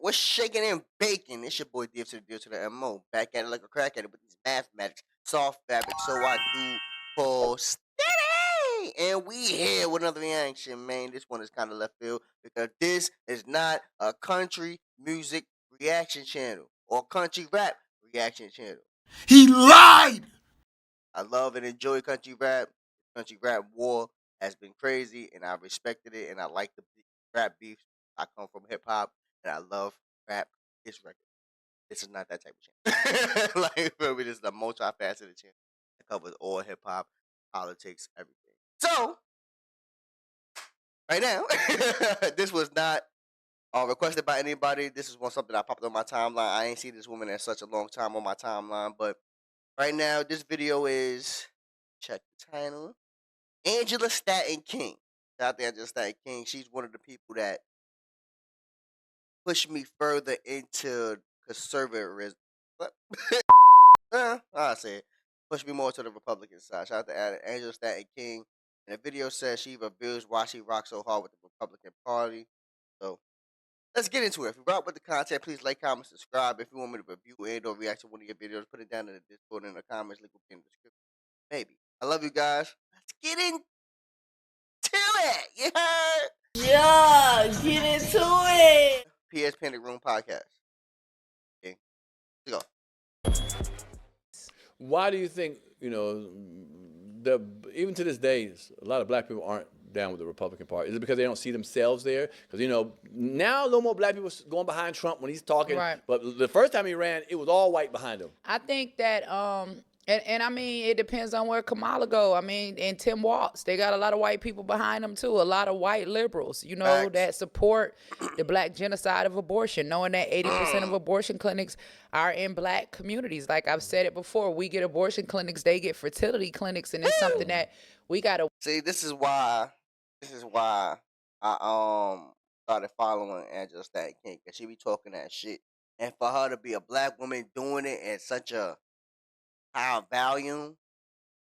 What's shaking and baking? It's your boy DF to the deal to the MO. Back at it like a crack at it with these mathematics, soft fabric. So I do for steady. And we here with another reaction, man. This one is kind of left field because this is not a country music reaction channel or country rap reaction channel. He lied! I love and enjoy country rap. Country rap war has been crazy, and I respected it, and I like the rap beef. I come from hip hop, and I love rap. This record. This is not that type of channel. Like, for me, this is a multifaceted channel that covers all hip hop, politics, everything. So, right now, this was not requested by anybody. This is something that popped on my timeline. I ain't seen this woman in such a long time on my timeline, but right now, this video is, check the title, Angela Stanton King. Shout out to Angela Stanton King. She's one of the people that pushed me further into conservatism. What? I'll say it. Pushed me more to the Republican side. Shout out to Angela Stanton King. And the video says she reveals why she rocks so hard with the Republican Party. So, let's get into it. If you rock with the content, please like, comment, subscribe. If you want me to review and or react to one of your videos, put it down in the Discord and in the comments. Link will be in the description. Maybe. I love you guys. Let's get into it. You heard? Yeah, get into it. PS Panic Room Podcast. Okay. Let's go. Why do you think, even to this day, a lot of black people aren't down with the Republican Party? Is it because they don't see themselves there? Because, now no more black people going behind Trump when he's talking. Right. But the first time he ran, it was all white behind him. I think that, and I mean, it depends on where Kamala go. I mean, and Tim Walz, they got a lot of white people behind them too. A lot of white liberals, Facts. that support the black genocide of abortion, knowing that 80% of abortion clinics are in black communities. Like I've said it before, we get abortion clinics, they get fertility clinics, and it's something that we gotta See, this is why I started following Angela Stanton King, because she be talking that shit. And for her to be a black woman doing it at such a high volume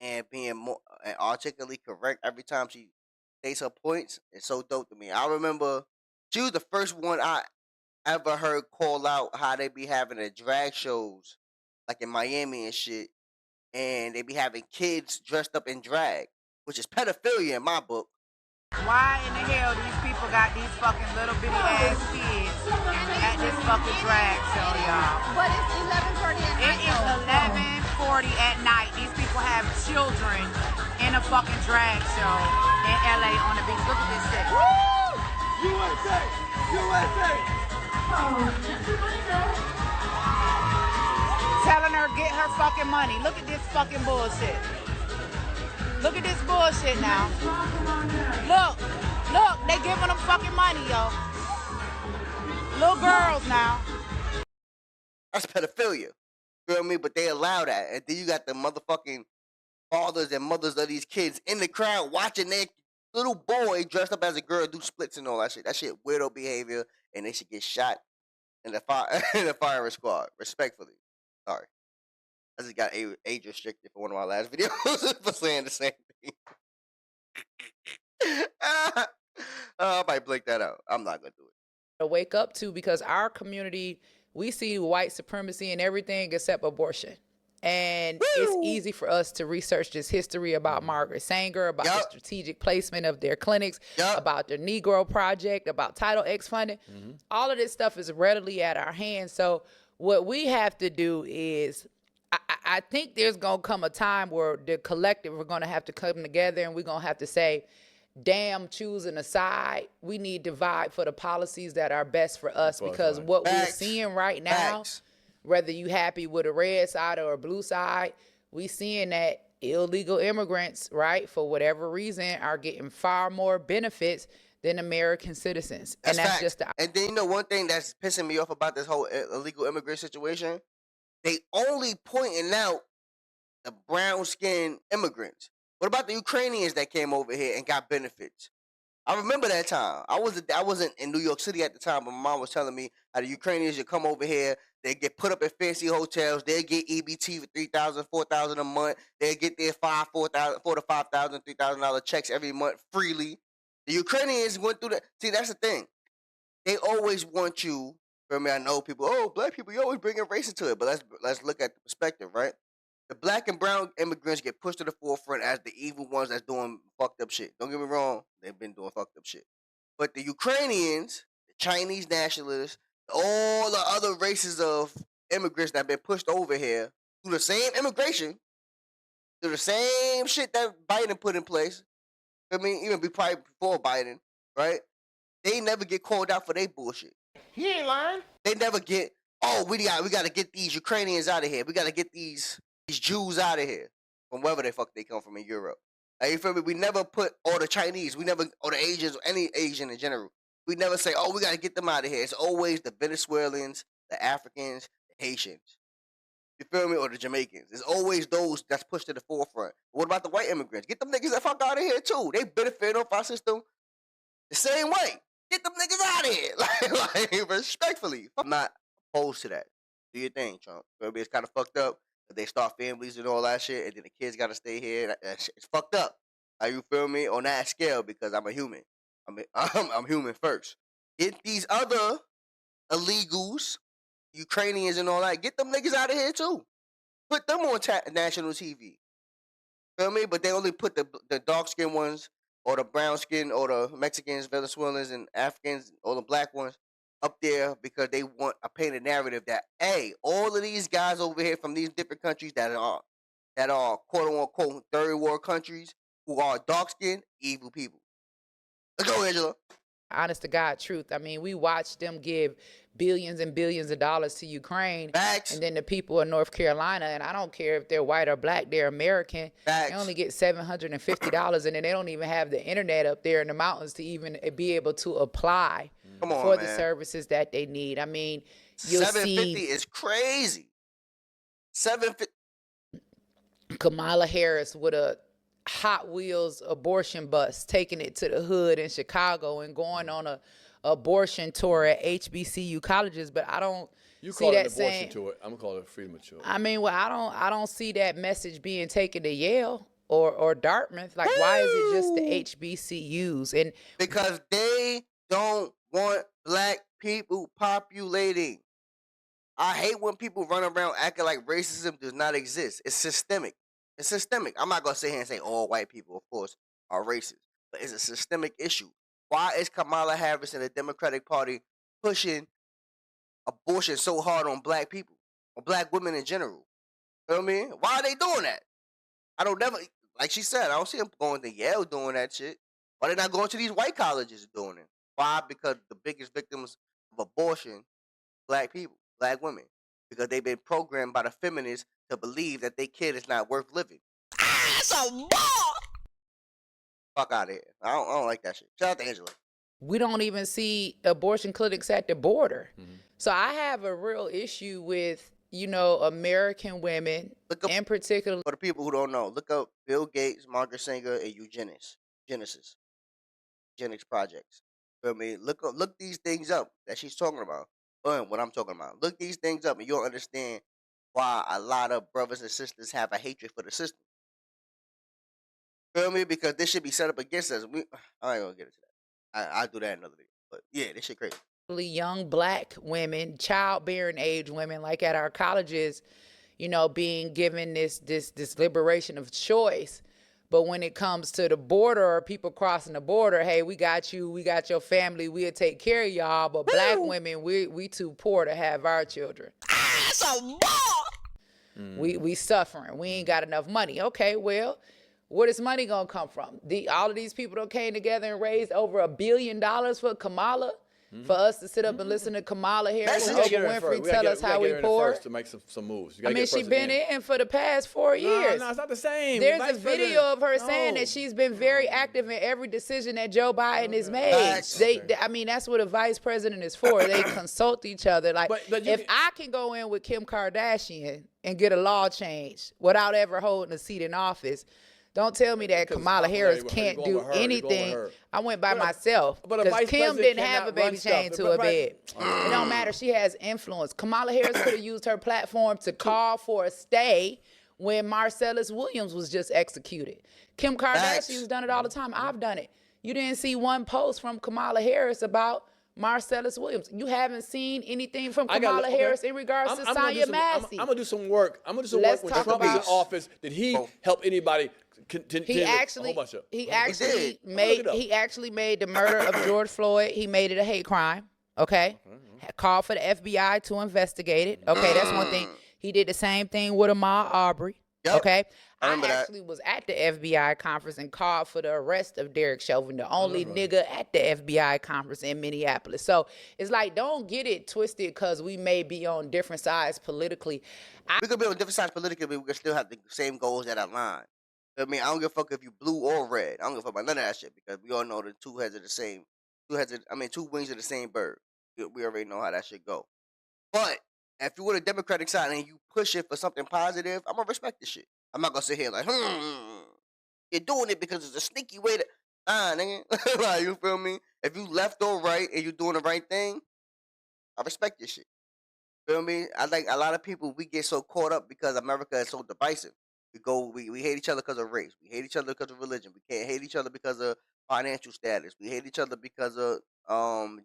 and being more and articulately correct every time she states her points is so dope to me. I remember she was the first one I ever heard call out how they be having the drag shows like in Miami and shit, and they be having kids dressed up in drag, which is pedophilia in my book. Why in the hell these people got these fucking little bitty ass kids at this fucking drag show, y'all? But it's 11:40 at night. It is 11:40 at night. These people have children in a fucking drag show in LA on the beach. Look at this shit. Woo! USA! USA! Telling her get her fucking money. Look at this fucking bullshit. Look at this bullshit now. Look, they giving them fucking money, yo. Little girls now. That's pedophilia. You know what I mean? But they allow that. And then you got the motherfucking fathers and mothers of these kids in the crowd watching their little boy dressed up as a girl do splits and all that shit. That shit weirdo behavior, and they should get shot in the firing squad. Respectfully. Sorry. I just got age restricted for one of my last videos for saying the same thing. I might blink that out. I'm not going to do it. wake up to, because our community, we see white supremacy in everything except abortion. And it's easy for us to research this history about Margaret Sanger, about the strategic placement of their clinics, about the Negro Project, about Title X funding. All of this stuff is readily at our hands. So what we have to do is, I think there's going to come a time where the collective, we're going to have to come together and we're going to have to say, damn, choosing a side. We need to fight for the policies that are best for us, because what we're seeing right now, whether you happy with a red side or a blue side, we seeing that illegal immigrants, right, for whatever reason, are getting far more benefits than American citizens. That's and that's facts. just the And then, you know, one thing that's pissing me off about this whole illegal immigrant situation, they only pointing out the brown-skinned immigrants. What about the Ukrainians that came over here and got benefits? I remember that time. I wasn't in New York City at the time, but my mom was telling me how the Ukrainians would come over here. They get put up in fancy hotels. They get EBT for $3,000, $4,000 a month. They get their $4,000 to $5,000, $3,000 checks every month freely. The Ukrainians went through that. See, that's the thing. They always want you For me, I know people. Oh, black people, you always bringing race into it, but let's look at the perspective, right? The black and brown immigrants get pushed to the forefront as the evil ones that's doing fucked up shit. Don't get me wrong, they've been doing fucked up shit. But the Ukrainians, the Chinese nationalists, all the other races of immigrants that have been pushed over here through the same immigration, through the same shit that Biden put in place. I mean, even probably before Biden, right? They never get called out for their bullshit. He ain't lying. They never get, oh, we got to get these Ukrainians out of here. We got to get these Jews out of here from wherever the fuck they come from in Europe. Like, you feel me? We never put all the Chinese, or the Asians, or any Asian in general. We never say, oh, we got to get them out of here. It's always the Venezuelans, the Africans, the Haitians. You feel me? Or the Jamaicans. It's always those that's pushed to the forefront. What about the white immigrants? Get them niggas the fuck out of here too. They benefit off our system the same way. Get them niggas out of here. Like respectfully. I'm not opposed to that. Do your thing, Trump. Maybe it's kind of fucked up. They start families and all that shit, and then the kids got to stay here. That shit is fucked up. How you feel me? On that scale, because I'm a human. I'm human first. Get these other illegals, Ukrainians and all that. Get them niggas out of here too. Put them on national TV. Feel me? But they only put the dark skinned ones, or the brown skin, or the Mexicans, Venezuelans, and Africans, or the black ones up there because they want to paint a narrative that, hey, all of these guys over here from these different countries that are quote unquote third world countries who are dark skinned, evil people. Let's go, Angela. Honest to God truth. I mean, we watched them give billions and billions of dollars to Ukraine. Facts. And then the people of North Carolina, and I don't care if they're white or black, they're American. Facts. They only get $750, and then they don't even have the internet up there in the mountains to even be able to apply for the services that they need. I mean, you'll $750 see is crazy. $750. Kamala Harris with a Hot Wheels abortion bus taking it to the hood in Chicago and going on a abortion tour at HBCU colleges, but I don't see that saying. Tour. I'm gonna call it a freedom of choice. I mean, well, I don't see that message being taken to Yale or Dartmouth. Like, why is it just the HBCUs? And because they don't want black people populating. I hate when people run around acting like racism does not exist. It's systemic. It's systemic. I'm not going to sit here and say all white people, of course, are racist. But it's a systemic issue. Why is Kamala Harris and the Democratic Party pushing abortion so hard on black people? On black women in general? You know what I mean? Why are they doing that? I don't never, like she said, I don't see them going to Yale doing that shit. Why they not going to these white colleges doing it? Why? Because the biggest victims of abortion, black people, black women. Because they've been programmed by the feminists to believe that their kid is not worth living. That's a ball! Fuck out of here. I don't like that shit. Shout out to Angela. we don't even see abortion clinics at the border. Mm-hmm. So I have a real issue with, American women, in particular. For the people who don't know, look up Bill Gates, Margaret Sanger, and Genesis projects. Feel me? Look these things up that she's talking about. What I'm talking about. Look these things up and you'll understand why a lot of brothers and sisters have a hatred for the system. Feel me? Because this should be set up against us. I ain't gonna get into that. I'll do that another video. But yeah, this shit crazy. Young black women, childbearing age women, like at our colleges, being given this liberation of choice. But when it comes to the border or people crossing the border, hey, we got you, we got your family, we'll take care of y'all. But black women, we too poor to have our children. That's a ball. We suffering. We ain't got enough money. Okay, well, where is money gonna come from? All of these people that came together and raised over $1 billion for Kamala. For us to sit up and listen to Kamala Harris and Oprah Winfrey tell us how we poor. To make some moves. I mean, she's been in for the past 4 years. No, it's not the same. There's a video of her saying that she's been very active in every decision that Joe Biden has made. I mean, that's what a vice president is for. They consult each other. Like, if I can go in with Kim Kardashian and get a law changed without ever holding a seat in office, don't tell me that Kamala Harris can't do anything. I went by myself because Kim didn't have a baby chained to her bed. It don't matter. She has influence. Kamala Harris could have used her platform to call for a stay when Marcellus Williams was just executed. Kim Kardashian's done it all the time. I've done it. You didn't see one post from Kamala Harris about Marcellus Williams. You haven't seen anything from I got Kamala Harris in regards to Sonya Massey. I'm gonna do some work. I'm gonna do some Let's work when talk Trump was in about- office. Did he help anybody? He actually made the murder of George Floyd. He made it a hate crime. Okay, called for the FBI to investigate it. Okay, that's one thing. He did the same thing with Ahmaud Arbery. Yep. Okay, I remember that. actually was at the FBI conference and called for the arrest of Derek Chauvin, the only nigga at the FBI conference in Minneapolis. So it's like, don't get it twisted because we may be on different sides politically. We could be on different sides politically, but we could still have the same goals that align. I mean, I don't give a fuck if you blue or red. I don't give a fuck about none of that shit because we all know the two wings of the same bird. We already know how that shit go. But if you were the Democratic side and you push it for something positive, I'm gonna respect this shit. I'm not gonna sit here like, you're doing it because it's a sneaky way to, nigga. Like, you feel me? If you left or right and you're doing the right thing, I respect this shit. Feel me? I think a lot of people, we get so caught up because America is so divisive. We hate each other because of race. We hate each other because of religion. We can't hate each other because of financial status. We hate each other because of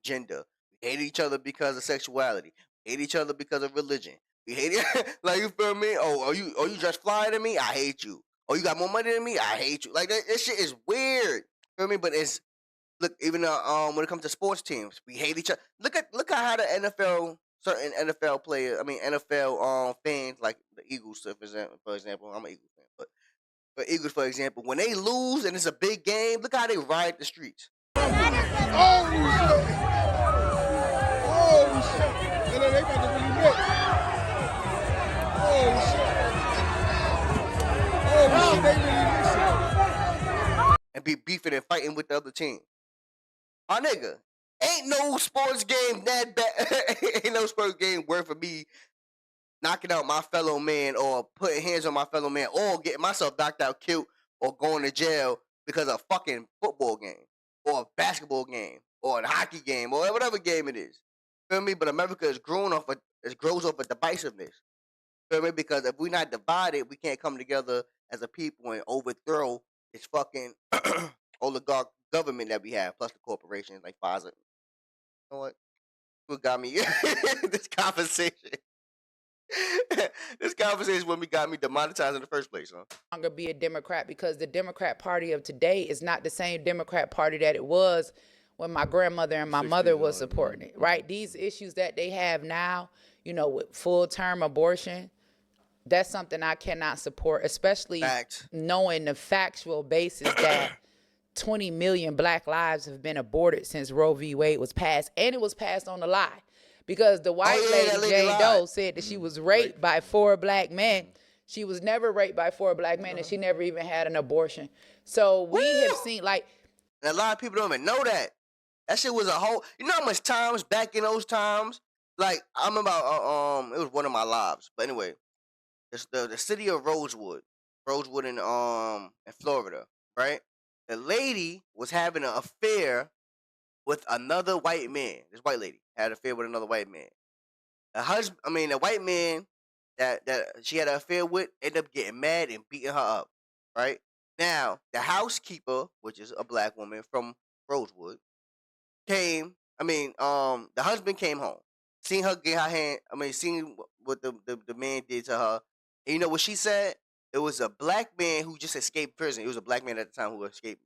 gender. We hate each other because of sexuality. We hate each other because of religion. We hate it. Like, you feel me? Oh, you just fly than me? I hate you. Oh, you got more money than me? I hate you. Like, that shit is weird. Feel me? But it's, look, even when it comes to sports teams, we hate each other. Look at how the NFL, certain NFL players, NFL fans, like the Eagles, for example, I'm an Eagles fan, but for Eagles, for example, when they lose and it's a big game, look how they riot the streets. Oh shit! Oh shit! And then they about to really mix. Oh shit! Oh shit! They really mixing. And be beefing and fighting with the other team. My nigga, ain't no sports game that bad. Ain't no sports game worth for me knocking out my fellow man or putting hands on my fellow man or getting myself knocked out, killed, or going to jail because of a fucking football game or a basketball game or a hockey game or whatever game it is. Feel me? But America is grows off of divisiveness. Feel me? Because if we're not divided, we can't come together as a people and overthrow this fucking oligarch government that we have, plus the corporations like Pfizer. You know what got me this conversation? This conversation when we got me demonetized in the first place, huh? Longer be a Democrat because the Democrat Party of today is not the same Democrat Party that it was when my grandmother and my mother was supporting it, right? These issues that they have now, with full-term abortion, that's something I cannot support, especially knowing the factual basis that 20 million black lives have been aborted since Roe v. Wade was passed, and it was passed on a lie. Because the white lady, Jane Doe, said that she was raped by 4 black men. She was never raped by 4 black men, and she never even had an abortion. So we have seen, like... And a lot of people don't even know that. That shit was a whole... You know how much times back in those times? Like, I remember, it was one of my lives. But anyway, the city of Rosewood in Florida, right? The lady was having an affair with another white man. This white lady had an affair with another white man. The white man that she had an affair with ended up getting mad and beating her up. Right? Now, the housekeeper, which is a black woman from Rosewood, the husband came home, seen her get her hand, seen what the man did to her. And you know what she said? It was a black man who just escaped prison. It was a black man at the time who escaped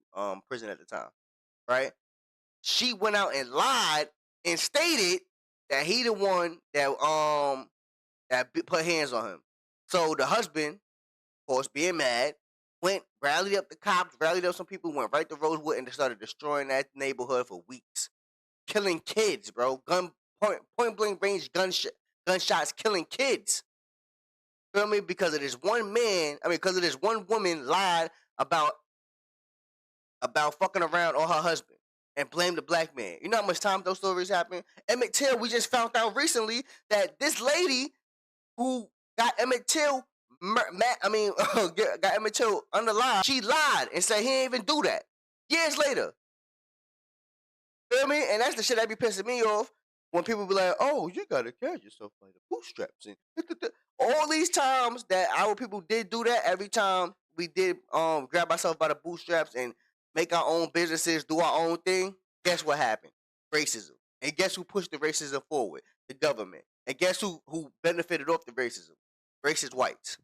prison at the time. Right? She went out and lied and stated that he the one that put hands on him. So the husband, of course, being mad, rallied up the cops, rallied up some people, went right to Rosewood and started destroying that neighborhood for weeks, killing kids, bro. Point blank range gunshots, killing kids. Feel me? Because of this one woman lied about fucking around on her husband and blamed the black man. You know how much time those stories happen? Emmett Till, we just found out recently that this lady who got Emmett Till, got Emmett Till under lie, she lied and said he didn't even do that. Years later. Feel me? And that's the shit that be pissing me off when people be like, oh, you gotta carry yourself by the bootstraps. And all these times that our people did do that, every time we did grab ourselves by the bootstraps and make our own businesses, do our own thing, guess what happened? Racism. And guess who pushed the racism forward? The government. And guess who benefited off the racism? Racist whites.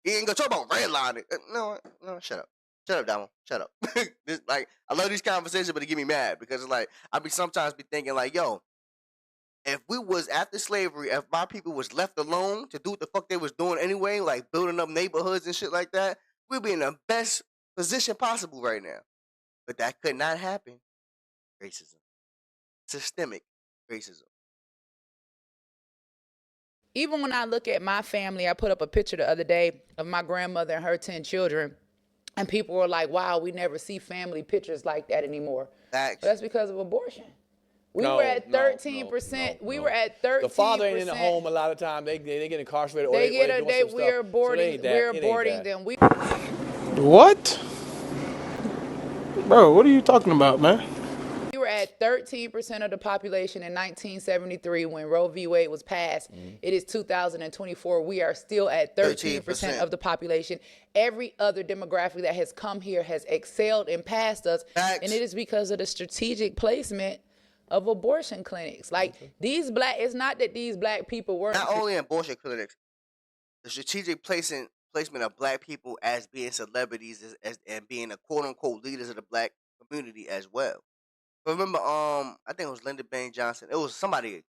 He ain't gonna talk about redlining. No, shut up. Shut up, Donald. Shut up. I love these conversations, but it get me mad because it's like I be sometimes be thinking like, yo, if we was after slavery, if my people was left alone to do what the fuck they was doing anyway, like building up neighborhoods and shit like that, we'd be in the best position possible right now. But that could not happen. Racism. Systemic racism. Even when I look at my family, I put up a picture the other day of my grandmother and her 10 children, and people were like, wow, we never see family pictures like that anymore. Facts. But that's because of abortion. We were at 13%. We were at 13%. The father ain't in the home a lot of times. They get incarcerated. We're aborting them. What? Bro, what are you talking about, man? We were at 13% of the population in 1973 when Roe v. Wade was passed. It is 2024. We are still at 13% of the population. Every other demographic that has come here has excelled and passed us. Facts. And it is because of the strategic placement of abortion clinics. Like it's not that these black people weren't. Not only abortion clinics, the strategic placement of black people as being celebrities and being a quote unquote leaders of the black community as well. Remember, I think it was Lyndon Baines Johnson. It was somebody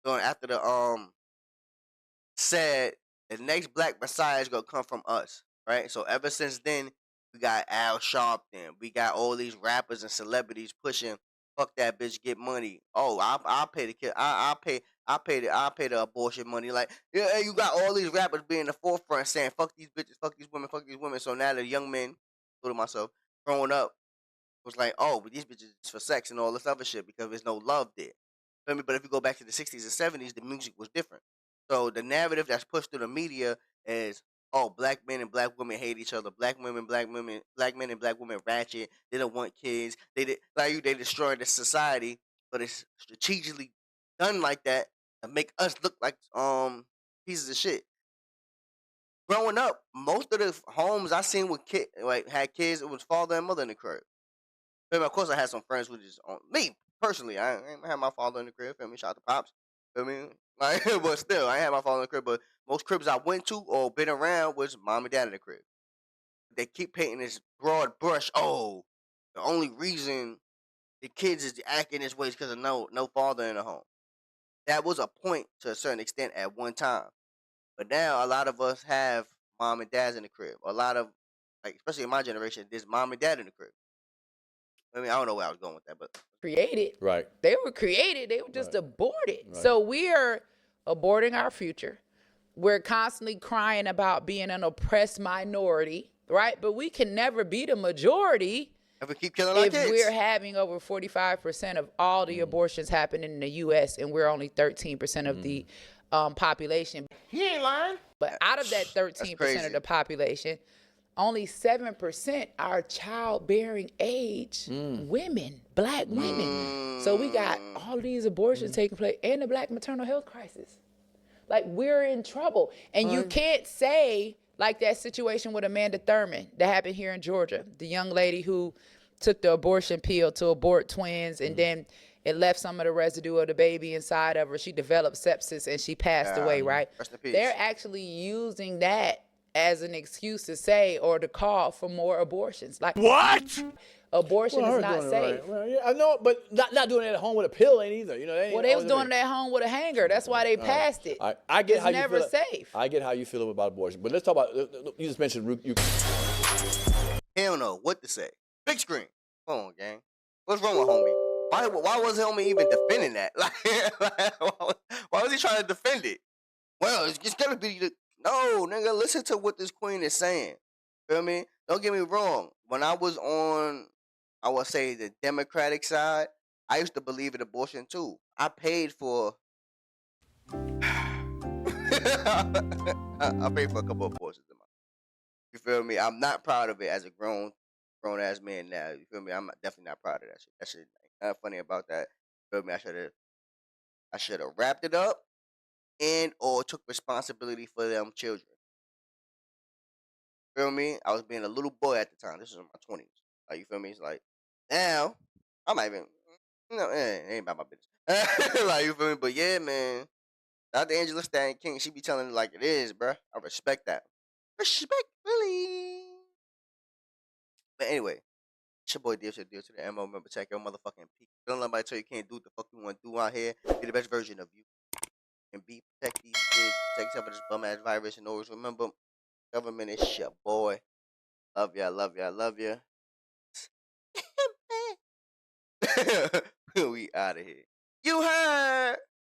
going after the said the next black messiah is gonna come from us, right? So ever since then, we got Al Sharpton, we got all these rappers and celebrities pushing, fuck that bitch, get money. Oh, I'll pay the kid. I'll pay the abortion money. Like, yeah, you got all these rappers being in the forefront saying, fuck these bitches, fuck these women, fuck these women. So now the young men, including myself, growing up, was like, oh, but these bitches is for sex and all this other shit because there's no love there. Feel me? But if you go back to the 60s and 70s, the music was different. So the narrative that's pushed through the media is, oh, black men and black women hate each other. Black men and black women ratchet. They don't want kids. They destroy the society, but it's strategically done like that to make us look like pieces of shit. Growing up, most of the homes I seen with had kids, it was father and mother in the crib. Of course, I had some friends who just me personally. I ain't had my father in the crib. Feel me? Shout out to pops. Feel me? Like, but still, I ain't had my father in the crib. But most cribs I went to or been around was mom and dad in the crib. They keep painting this broad brush. Oh, the only reason the kids is acting this way is because of no father in the home. That was a point to a certain extent at one time, but now a lot of us have mom and dads in the crib. A lot of, like, especially in my generation, there's mom and dad in the crib. I mean, I don't know where I was going with that, but created. Right. They were created. They were just aborted. Right. So we are aborting our future. We're constantly crying about being an oppressed minority, right? But we can never be the majority if we keep killing our kids. We're having over 45% of all the abortions happening in the U.S. and we're only 13% of the population. He ain't lying. But out of that 13% of the population, only 7% are childbearing age women, black women. So we got all these abortions taking place and the black maternal health crisis. Like, we're in trouble. And you can't say, like that situation with Amanda Thurman that happened here in Georgia, the young lady who took the abortion pill to abort twins and then it left some of the residue of the baby inside of her. She developed sepsis and she passed away, right? They're actually using that as an excuse to say or to call for more abortions. Like, what? Abortion is not safe. Right. Well, yeah, I know, but not doing it at home with a pill ain't either. You know, they was doing it at home with a hanger. That's why they passed it. I get it's how never you feel. safe. I get how you feel about abortion, but let's talk about. You just mentioned you. He don't know what to say. Big screen. Come on, gang. What's wrong with homie? Why was homie even defending that? Like why was he trying to defend it? Well, it's gonna be no, nigga. Listen to what this queen is saying. Feel me? Don't get me wrong. When I was on, I would say, the Democratic side, I used to believe in abortion too. I paid for I paid for a couple of abortions in my life. You feel me? I'm not proud of it as a grown ass man now. You feel me? I'm definitely not proud of that shit. That shit ain't nothing funny about that. You feel me? I should have wrapped it up and or took responsibility for them children. Feel me? I was being a little boy at the time. This was in my 20s. Like, you feel me? It's like, now, I'm not even, it ain't about my business. Like, you feel me? But yeah, man. Dr. Angela Stanton King, she be telling it like it is, bruh. I respect that. Respectfully. But anyway, it's your boy Deal to the MO. Remember, check your motherfucking peak. Don't let nobody tell you can't do what the fuck you want to do out here. Be the best version of you. And protect these kids. Protect yourself from this bum ass virus. And always remember, government is your boy. Love ya, love ya, love ya. We out of here. You heard.